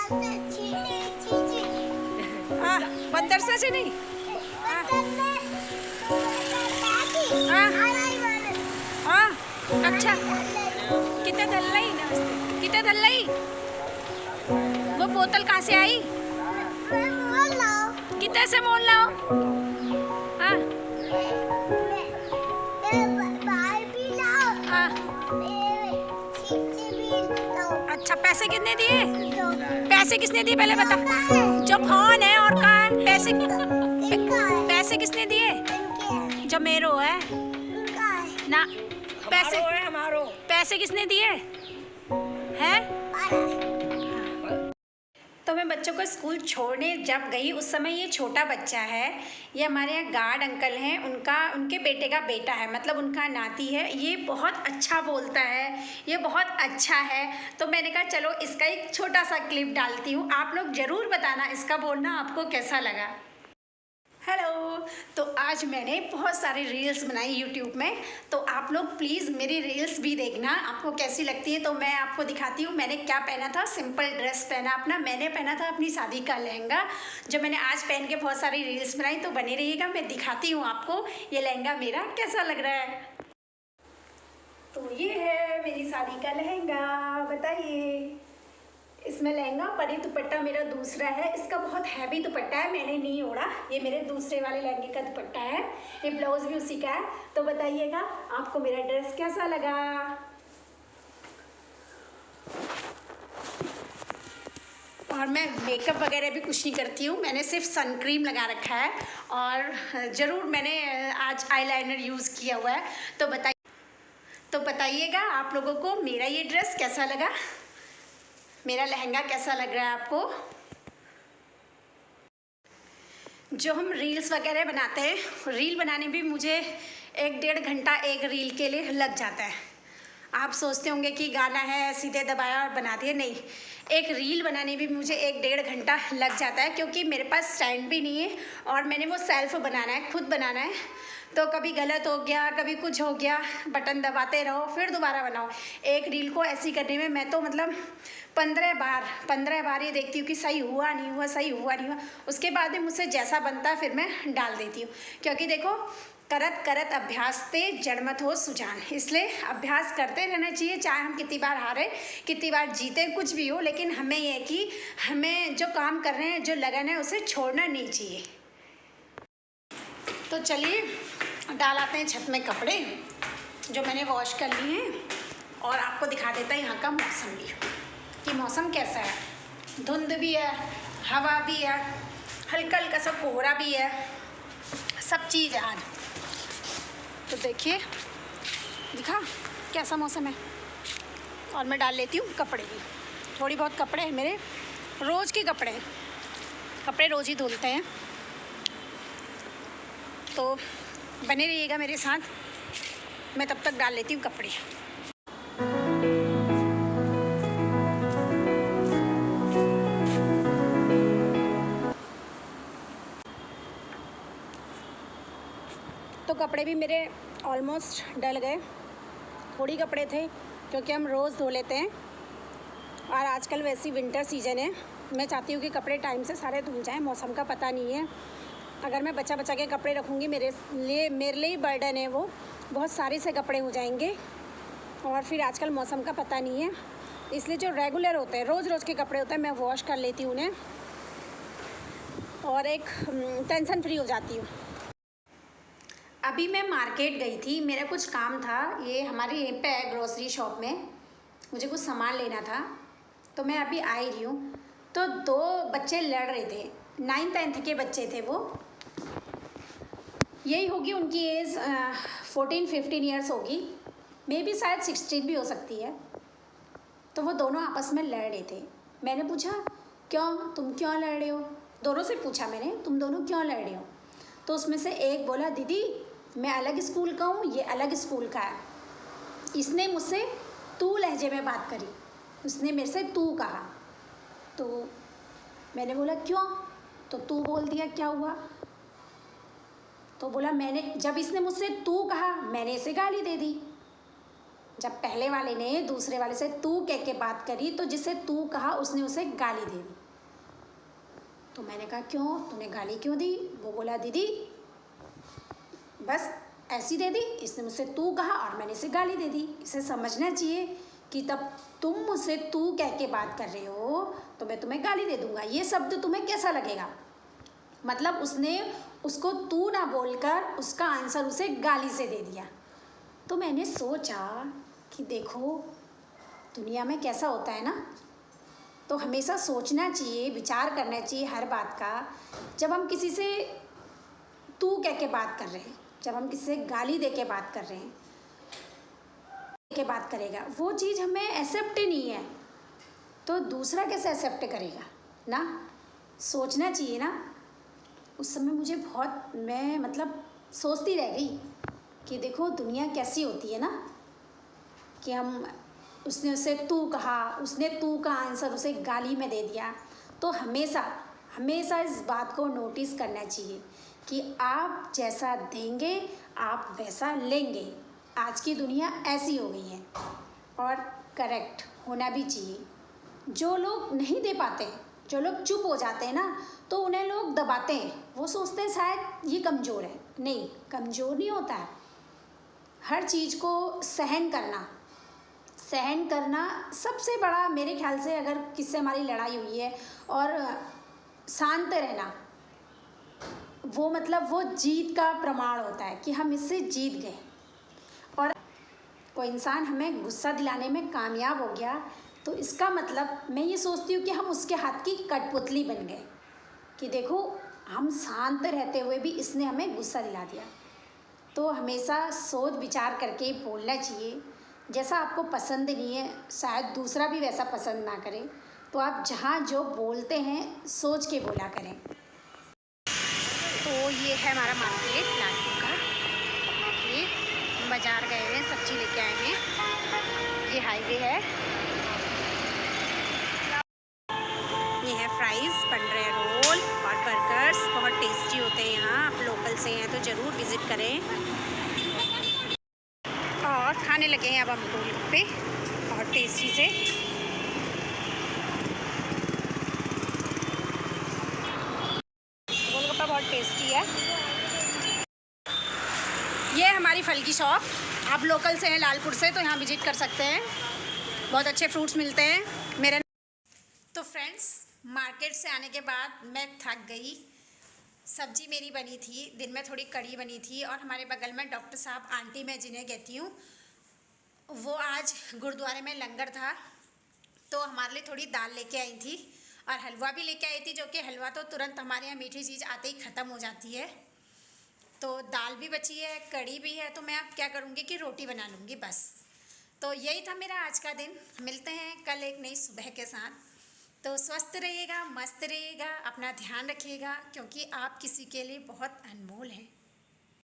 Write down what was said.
हाँ, बंदर से नहीं। हाँ हाँ हाँ, अच्छा कितना दल्लाई नमस्ते, कितना दल्लाई वो बोतल कहाँ से आई? कितना से मोल लाओ? हाँ हाँ, अच्छा पैसे कितने दिए? पैसे किसने दिए पहले बता। जो कौन है और कहाँ है? पैसे किसने दिए? जो मेरो है ना। पैसे हमारो पैसे किसने दिए हैं? तो मैं बच्चों को स्कूल छोड़ने जब गई उस समय ये छोटा बच्चा है, ये हमारे यहाँ गार्ड अंकल हैं, उनके बेटे का बेटा है, मतलब उनका नाती है। ये बहुत अच्छा बोलता है, ये बहुत अच्छा है। तो मैंने कहा चलो इसका एक छोटा सा क्लिप डालती हूँ, आप लोग ज़रूर बताना इसका बोलना आपको कैसा लगा। हेलो, तो आज मैंने बहुत सारी रील्स बनाई यूट्यूब में, तो आप लोग प्लीज़ मेरी रील्स भी देखना, आपको कैसी लगती है। तो मैं आपको दिखाती हूँ मैंने क्या पहना था। सिंपल ड्रेस पहना अपना, मैंने पहना था अपनी शादी का लहंगा, जो मैंने आज पहन के बहुत सारी रील्स बनाई। तो बने रहिएगा, मैं दिखाती हूँ आपको ये लहंगा मेरा कैसा लग रहा है। तो ये है मेरी शादी का लहंगा, बताइए। इसमें लहंगा परी दुपट्टा मेरा दूसरा है, इसका बहुत हैवी दुपट्टा है, मैंने नहीं ओढ़ा, ये मेरे दूसरे वाले लहंगे का दुपट्टा है, ये ब्लाउज भी उसी का है। तो बताइएगा आपको मेरा ड्रेस कैसा लगा। और मैं मेकअप वगैरह भी कुछ नहीं करती हूँ, मैंने सिर्फ सन क्रीम लगा रखा है और ज़रूर मैंने आज आईलाइनर यूज़ किया हुआ है। तो बताइएगा आप लोगों को मेरा ये ड्रेस कैसा लगा, मेरा लहंगा कैसा लग रहा है आपको। जो हम रील्स वगैरह बनाते हैं, रील बनाने भी मुझे 1-1.5 घंटा एक रील के लिए लग जाता है। आप सोचते होंगे कि गाना है सीधे दबाया और बना दिए, नहीं, एक रील बनाने भी मुझे 1-1.5 घंटा लग जाता है, क्योंकि मेरे पास स्टैंड भी नहीं है और मैंने वो सेल्फ बनाना है, खुद बनाना है। तो कभी गलत हो गया, कभी कुछ हो गया, बटन दबाते रहो फिर दोबारा बनाओ। एक रील को ऐसी करने में मैं तो मतलब 15 बार ये देखती हूँ कि सही हुआ नहीं हुआ, सही हुआ नहीं हुआ। उसके बाद में मुझसे जैसा बनता है फिर मैं डाल देती हूँ, क्योंकि देखो करत करत अभ्यास ते जड़मत हो सुजान, इसलिए अभ्यास करते रहना चाहिए। चाहे हम कितनी बार हारे, कितनी बार जीते, कुछ भी हो, लेकिन हमें ये कि हमें जो काम कर रहे हैं, जो लगन है, उसे छोड़ना नहीं चाहिए। तो चलिए डाल आते हैं छत में कपड़े जो मैंने वॉश कर लिए हैं, और आपको दिखा देता है यहाँ का मौसम भी कि मौसम कैसा है। धुंध भी है, हवा भी है, हल्का हल्का सा कोहरा भी है, सब चीज़ है आज। तो देखिए, दिखा कैसा मौसम है। और मैं डाल लेती हूँ कपड़े भी, थोड़ी बहुत कपड़े हैं मेरे, रोज़ के कपड़े हैं, कपड़े रोज़ ही धुलते हैं। तो बने रहिएगा मेरे साथ, मैं तब तक डाल लेती हूँ कपड़े। तो कपड़े भी मेरे ऑलमोस्ट डल गए, थोड़ी कपड़े थे क्योंकि हम रोज़ धो लेते हैं, और आजकल वैसी विंटर सीजन है, मैं चाहती हूँ कि कपड़े टाइम से सारे धुल जाएं, मौसम का पता नहीं है। अगर मैं बचा के कपड़े रखूँगी मेरे लिए ही बर्डन है, वो बहुत सारे से कपड़े हो जाएंगे, और फिर आजकल मौसम का पता नहीं है, इसलिए जो रेगुलर होते हैं, रोज़ के कपड़े होते हैं, मैं वॉश कर लेती हूँ उन्हें, और एक टेंशन फ्री हो जाती हूँ। अभी मैं मार्केट गई थी, मेरा कुछ काम था, ये हमारे यहीं पे है ग्रोसरी शॉप में, मुझे कुछ सामान लेना था, तो मैं अभी आई रही हूँ। तो 2 बच्चे लड़ रहे थे, 9th-10th के बच्चे थे, वो यही होगी उनकी एज 14-15 ईयर्स होगी, मे बी शायद 16 भी हो सकती है। तो वो दोनों आपस में लड़ रहे थे। मैंने पूछा तुम क्यों लड़ रहे हो, दोनों से पूछा मैंने, तुम दोनों क्यों लड़ रहे हो। तो उसमें से एक बोला, दीदी मैं अलग स्कूल का हूँ, ये अलग स्कूल का है। इसने मुझसे तू लहजे में बात करी, उसने मेरे से तू कहा। तो मैंने बोला क्यों, तो तू बोल दिया, क्या हुआ। तो बोला जब इसने मुझसे तू कहा मैंने इसे गाली दे दी, जब पहले वाले ने दूसरे वाले से तू कह के बात करी तो जिसे तू कहा उसने उसे गाली दे दी। तो मैंने कहा क्यों, तूने गाली क्यों दी? वो बोला दीदी बस ऐसी दे दी, इसने मुझसे तू कहा और मैंने इसे गाली दे दी। इसे समझना चाहिए कि तब तुम मुझसे तू कह के बात कर रहे हो तो मैं तुम्हें गाली दे दूंगा। ये शब्द तुम्हें कैसा लगेगा? मतलब उसने उसको तू ना बोलकर उसका आंसर उसे गाली से दे दिया। तो मैंने सोचा कि देखो दुनिया में कैसा होता है ना, तो हमेशा सोचना चाहिए, विचार करना चाहिए हर बात का। जब हम किसी से तू कह के बात कर रहे हैं, जब हम किसी से गाली दे के बात कर रहे हैं, के बात करेगा, वो चीज़ हमें एक्सेप्ट ही नहीं है तो दूसरा कैसे एक्सेप्ट करेगा ना? सोचना चाहिए ना। उस समय मुझे बहुत, मैं मतलब सोचती रह गई कि देखो दुनिया कैसी होती है ना, कि हम उसने उसे तू कहा, उसने तू का आंसर उसे गाली में दे दिया। तो हमेशा हमेशा इस बात को नोटिस करना चाहिए कि आप जैसा देंगे आप वैसा लेंगे। आज की दुनिया ऐसी हो गई है और करेक्ट होना भी चाहिए। जो लोग नहीं दे पाते, जो लोग चुप हो जाते हैं ना, तो उन्हें लोग दबाते हैं। वो सोचते हैं शायद ये कमज़ोर है। नहीं, कमज़ोर नहीं होता है। हर चीज़ को सहन करना सबसे बड़ा, मेरे ख्याल से अगर किससे हमारी लड़ाई हुई है और शांत रहना, वो मतलब वो जीत का प्रमाण होता है कि हम इससे जीत गए। और कोई इंसान हमें गुस्सा दिलाने में कामयाब हो गया तो इसका मतलब मैं ये सोचती हूँ कि हम उसके हाथ की कठपुतली बन गए कि देखो हम शांत रहते हुए भी इसने हमें गुस्सा दिला दिया। तो हमेशा सोच विचार करके बोलना चाहिए। जैसा आपको पसंद नहीं है शायद दूसरा भी वैसा पसंद ना करे, तो आप जहाँ जो बोलते हैं सोच के बोला करें। तो ये है हमारा मार्केट लालपुर का। ये बाज़ार गए हैं, सब्जी लेके आए हैं। ये हाईवे है। ये है फ्राइज़, बन रहे रोल और बर्गर्स, बहुत टेस्टी होते हैं यहाँ। आप लोकल से हैं तो ज़रूर विज़िट करें। और खाने लगे हैं अब हम गोलगप्पे, बहुत टेस्टी से। गोलगप्पा बहुत टेस्टी है। ये है हमारी फल की शॉप। आप लोकल से हैं लालपुर से तो यहाँ विज़िट कर सकते हैं। बहुत अच्छे फ्रूट्स मिलते हैं मेरे। तो फ्रेंड्स, मार्केट से आने के बाद मैं थक गई। सब्जी मेरी बनी थी, दिन में थोड़ी कड़ी बनी थी और हमारे बगल में डॉक्टर साहब आंटी, मैं जिन्हें कहती हूँ, वो आज गुरुद्वारे में लंगर था तो हमारे लिए थोड़ी दाल लेके आई थी और हलवा भी लेके आई थी, जो कि हलवा तो तुरंत हमारे यहाँ मीठी चीज़ आते ही ख़त्म हो जाती है। तो दाल भी बची है, कड़ी भी है, तो मैं अब क्या करूँगी कि रोटी बना लूँगी बस। तो यही था मेरा आज का दिन। मिलते हैं कल एक नई सुबह के साथ। तो स्वस्थ रहिएगा, मस्त रहिएगा, अपना ध्यान रखिएगा, क्योंकि आप किसी के लिए बहुत अनमोल हैं।